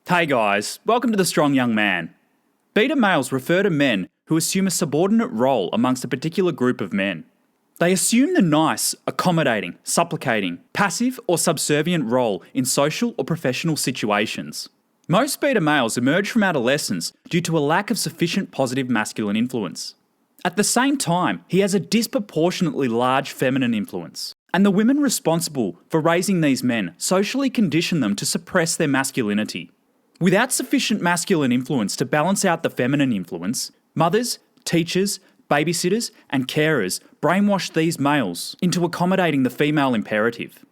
Hey guys, welcome to The Strong Young Man. Beta males refer to men who assume a subordinate role amongst a particular group of men. They assume the nice, accommodating, supplicating, passive or subservient role in social or professional situations. Most beta males emerge from adolescence due to a lack of sufficient positive masculine influence. At the same time, he has a disproportionately large feminine influence, and the women responsible for raising these men socially condition them to suppress their masculinity. Without sufficient masculine influence to balance out the feminine influence, mothers, teachers, babysitters, and carers brainwash these males into accommodating the female imperative.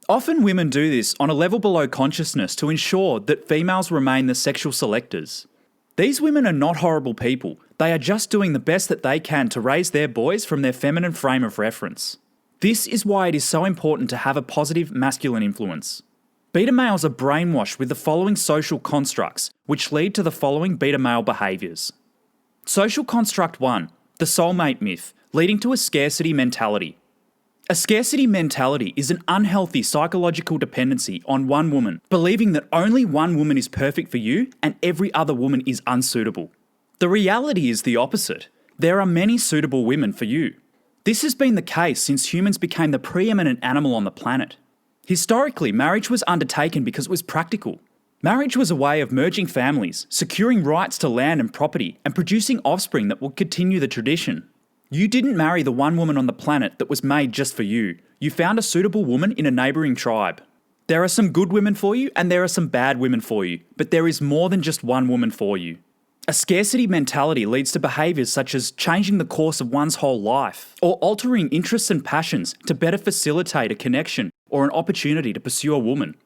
Often women do this on a level below consciousness to ensure that females remain the sexual selectors. These women are not horrible people, they are just doing the best that they can to raise their boys from their feminine frame of reference. This is why it is so important to have a positive masculine influence. Beta males are brainwashed with the following social constructs, which lead to the following beta male behaviours. Social construct 1, the soulmate myth, leading to a scarcity mentality. A scarcity mentality is an unhealthy psychological dependency on one woman, believing that only one woman is perfect for you and every other woman is unsuitable. The reality is the opposite. There are many suitable women for you. This has been the case since humans became the preeminent animal on the planet. Historically, marriage was undertaken because it was practical. Marriage was a way of merging families, securing rights to land and property, and producing offspring that would continue the tradition. You didn't marry the one woman on the planet that was made just for you. You found a suitable woman in a neighbouring tribe. There are some good women for you and there are some bad women for you, but there is more than just one woman for you. A scarcity mentality leads to behaviours such as changing the course of one's whole life, or altering interests and passions to better facilitate a connection or an opportunity to pursue a woman.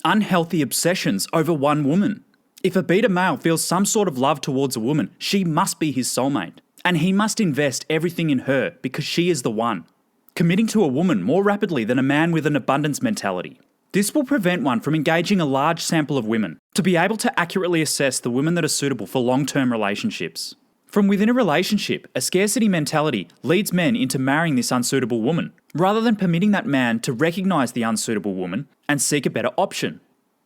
Unhealthy obsessions over one woman. If a beta male feels some sort of love towards a woman, she must be his soulmate, and he must invest everything in her because she is the one. Committing to a woman more rapidly than a man with an abundance mentality. This will prevent one from engaging a large sample of women to be able to accurately assess the women that are suitable for long-term relationships. From within a relationship, a scarcity mentality leads men into marrying this unsuitable woman, rather than permitting that man to recognise the unsuitable woman and seek a better option.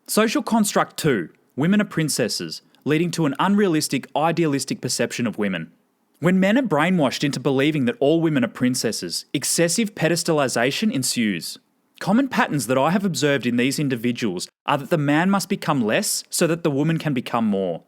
Social construct 2, women are princesses, leading to an unrealistic, idealistic perception of women. When men are brainwashed into believing that all women are princesses, excessive pedestalisation ensues. Common patterns that I have observed in these individuals are that the man must become less so that the woman can become more.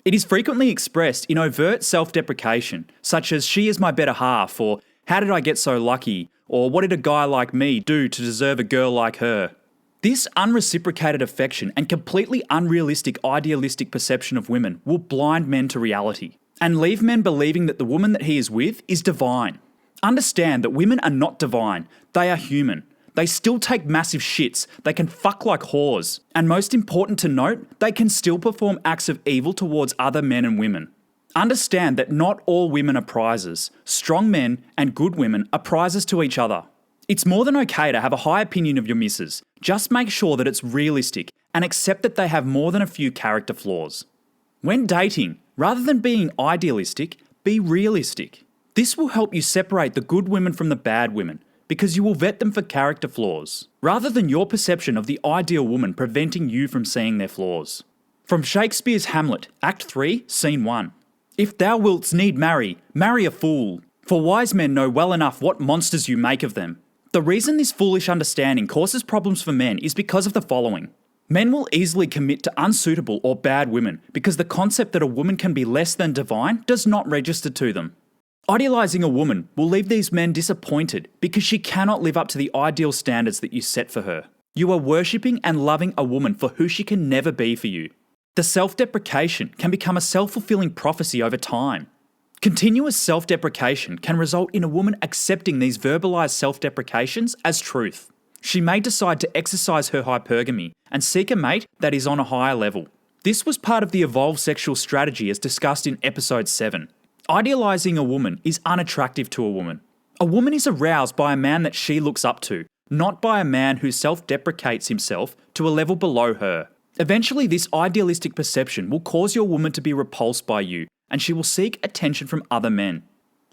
It is frequently expressed in overt self-deprecation, such as "she is my better half," or "how did I get so lucky," or "what did a guy like me do to deserve a girl like her?" This unreciprocated affection and completely unrealistic idealistic perception of women will blind men to reality and leave men believing that the woman that he is with is divine. Understand that women are not divine, they are human. They still take massive shits, they can fuck like whores, and most important to note, they can still perform acts of evil towards other men and women. Understand that not all women are prizes. Strong men and good women are prizes to each other. It's more than okay to have a high opinion of your missus. Just make sure that it's realistic and accept that they have more than a few character flaws. When dating, rather than being idealistic, be realistic. This will help you separate the good women from the bad women, because you will vet them for character flaws, rather than your perception of the ideal woman preventing you from seeing their flaws. From Shakespeare's Hamlet, Act 3, Scene 1. If thou wilt need marry, marry a fool, for wise men know well enough what monsters you make of them. The reason this foolish understanding causes problems for men is because of the following. Men will easily commit to unsuitable or bad women because the concept that a woman can be less than divine does not register to them. Idealising a woman will leave these men disappointed because she cannot live up to the ideal standards that you set for her. You are worshipping and loving a woman for who she can never be for you. The self-deprecation can become a self-fulfilling prophecy over time. Continuous self-deprecation can result in a woman accepting these verbalised self-deprecations as truth. She may decide to exercise her hypergamy and seek a mate that is on a higher level. This was part of the evolved sexual strategy as discussed in episode 7. Idealising a woman is unattractive to a woman. A woman is aroused by a man that she looks up to, not by a man who self-deprecates himself to a level below her. Eventually, this idealistic perception will cause your woman to be repulsed by you, and she will seek attention from other men.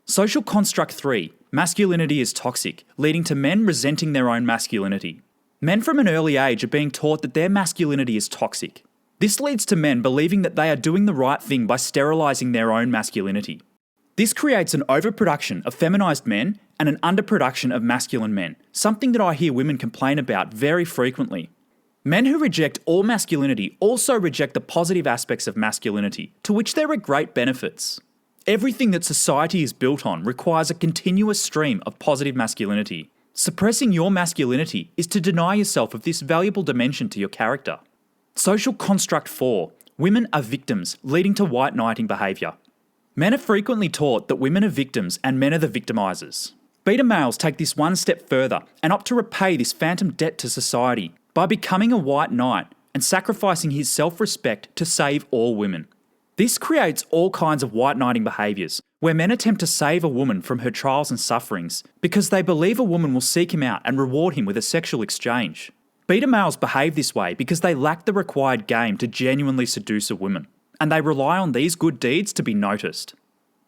Social construct 3, masculinity is toxic, leading to men resenting their own masculinity. Men from an early age are being taught that their masculinity is toxic. This leads to men believing that they are doing the right thing by sterilizing their own masculinity. This creates an overproduction of feminized men and an underproduction of masculine men, something that I hear women complain about very frequently. Men who reject all masculinity also reject the positive aspects of masculinity, to which there are great benefits. Everything that society is built on requires a continuous stream of positive masculinity. Suppressing your masculinity is to deny yourself of this valuable dimension to your character. Social construct 4. Women are victims, leading to white knighting behaviour. Men are frequently taught that women are victims and men are the victimizers. Beta males take this one step further and opt to repay this phantom debt to society by becoming a white knight and sacrificing his self-respect to save all women. This creates all kinds of white knighting behaviours, where men attempt to save a woman from her trials and sufferings because they believe a woman will seek him out and reward him with a sexual exchange. Beta males behave this way because they lack the required game to genuinely seduce a woman, and they rely on these good deeds to be noticed.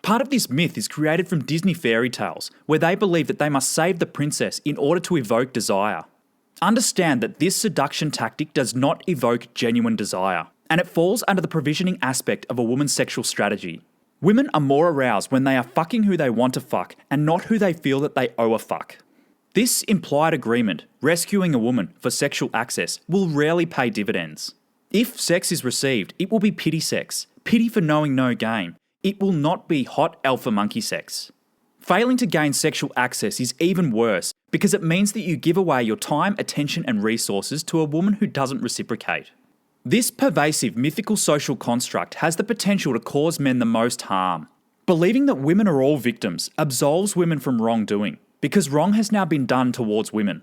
Part of this myth is created from Disney fairy tales, where they believe that they must save the princess in order to evoke desire. Understand that this seduction tactic does not evoke genuine desire, and it falls under the provisioning aspect of a woman's sexual strategy. Women are more aroused when they are fucking who they want to fuck and not who they feel that they owe a fuck. This implied agreement, rescuing a woman for sexual access, will rarely pay dividends. If sex is received, it will be pity sex, pity for knowing no game. It will not be hot alpha monkey sex. Failing to gain sexual access is even worse because it means that you give away your time, attention, and resources to a woman who doesn't reciprocate. This pervasive mythical social construct has the potential to cause men the most harm. Believing that women are all victims absolves women from wrongdoing because wrong has now been done towards women.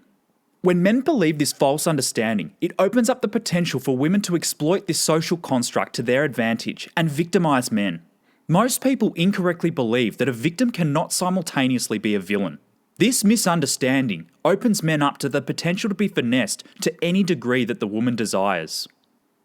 When men believe this false understanding, it opens up the potential for women to exploit this social construct to their advantage and victimize men. Most people incorrectly believe that a victim cannot simultaneously be a villain. This misunderstanding opens men up to the potential to be finessed to any degree that the woman desires.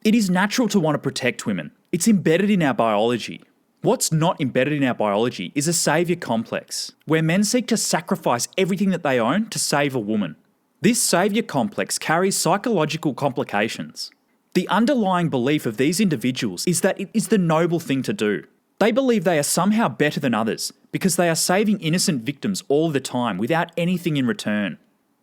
It is natural to want to protect women. It's embedded in our biology. What's not embedded in our biology is a saviour complex, where men seek to sacrifice everything that they own to save a woman. This saviour complex carries psychological complications. The underlying belief of these individuals is that it is the noble thing to do. They believe they are somehow better than others because they are saving innocent victims all the time without anything in return.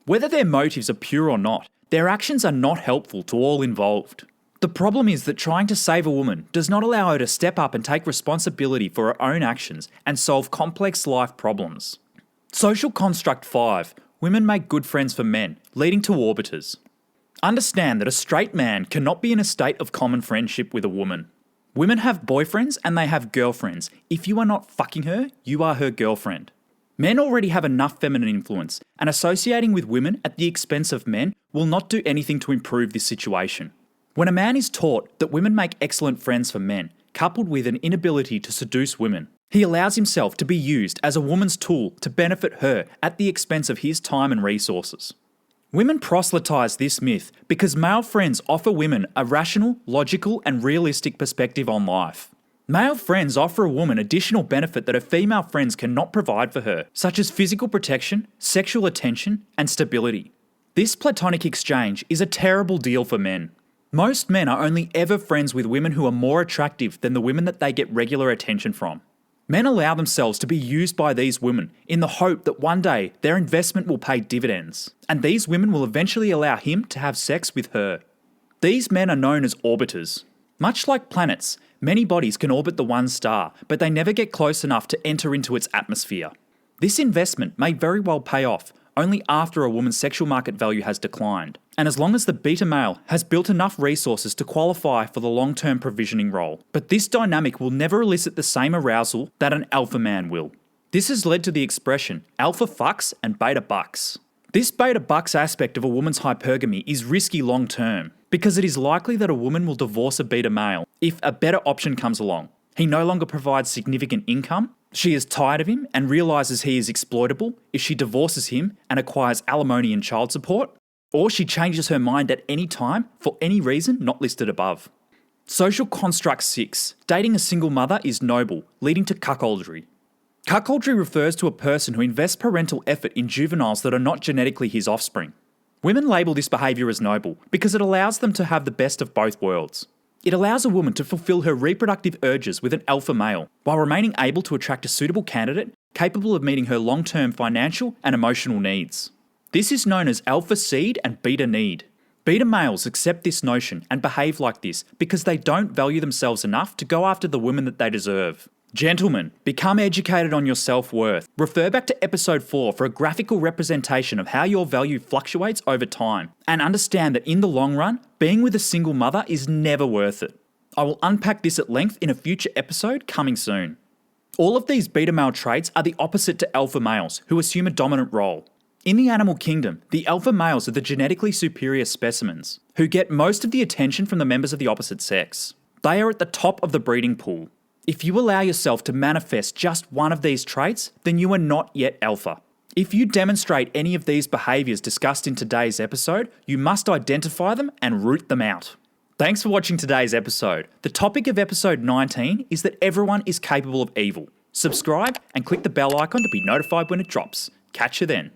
Whether their motives are pure or not, their actions are not helpful to all involved. The problem is that trying to save a woman does not allow her to step up and take responsibility for her own actions and solve complex life problems. Social construct 5. Women make good friends for men, leading to orbiters. Understand that a straight man cannot be in a state of common friendship with a woman. Women have boyfriends and they have girlfriends. If you are not fucking her, you are her girlfriend. Men already have enough feminine influence, and associating with women at the expense of men will not do anything to improve this situation. When a man is taught that women make excellent friends for men, coupled with an inability to seduce women, he allows himself to be used as a woman's tool to benefit her at the expense of his time and resources. Women proselytise this myth because male friends offer women a rational, logical, and realistic perspective on life. Male friends offer a woman additional benefit that her female friends cannot provide for her, such as physical protection, sexual attention, and stability. This platonic exchange is a terrible deal for men. Most men are only ever friends with women who are more attractive than the women that they get regular attention from. Men allow themselves to be used by these women in the hope that one day their investment will pay dividends, and these women will eventually allow him to have sex with her. These men are known as orbiters. Much like planets, many bodies can orbit the one star, but they never get close enough to enter into its atmosphere. This investment may very well pay off only after a woman's sexual market value has declined, and as long as the beta male has built enough resources to qualify for the long-term provisioning role. But this dynamic will never elicit the same arousal that an alpha man will. This has led to the expression alpha fucks and beta bucks. This beta bucks aspect of a woman's hypergamy is risky long-term because it is likely that a woman will divorce a beta male if a better option comes along. He no longer provides significant income, she is tired of him and realises he is exploitable if she divorces him and acquires alimony and child support, or she changes her mind at any time for any reason not listed above. Social construct 6. Dating a single mother is noble, leading to cuckoldry. Cuckoldry refers to a person who invests parental effort in juveniles that are not genetically his offspring. Women label this behaviour as noble because it allows them to have the best of both worlds. It allows a woman to fulfill her reproductive urges with an alpha male while remaining able to attract a suitable candidate capable of meeting her long-term financial and emotional needs. This is known as alpha seed and beta need. Beta males accept this notion and behave like this because they don't value themselves enough to go after the women that they deserve. Gentlemen, become educated on your self-worth. Refer back to episode 4 for a graphical representation of how your value fluctuates over time, and understand that in the long run, being with a single mother is never worth it. I will unpack this at length in a future episode coming soon. All of these beta male traits are the opposite to alpha males, who assume a dominant role. In the animal kingdom, the alpha males are the genetically superior specimens, who get most of the attention from the members of the opposite sex. They are at the top of the breeding pool. If you allow yourself to manifest just one of these traits, then you are not yet alpha. If you demonstrate any of these behaviours discussed in today's episode, you must identify them and root them out. Thanks for watching today's episode. The topic of episode 19 is that everyone is capable of evil. Subscribe and click the bell icon to be notified when it drops. Catch you then.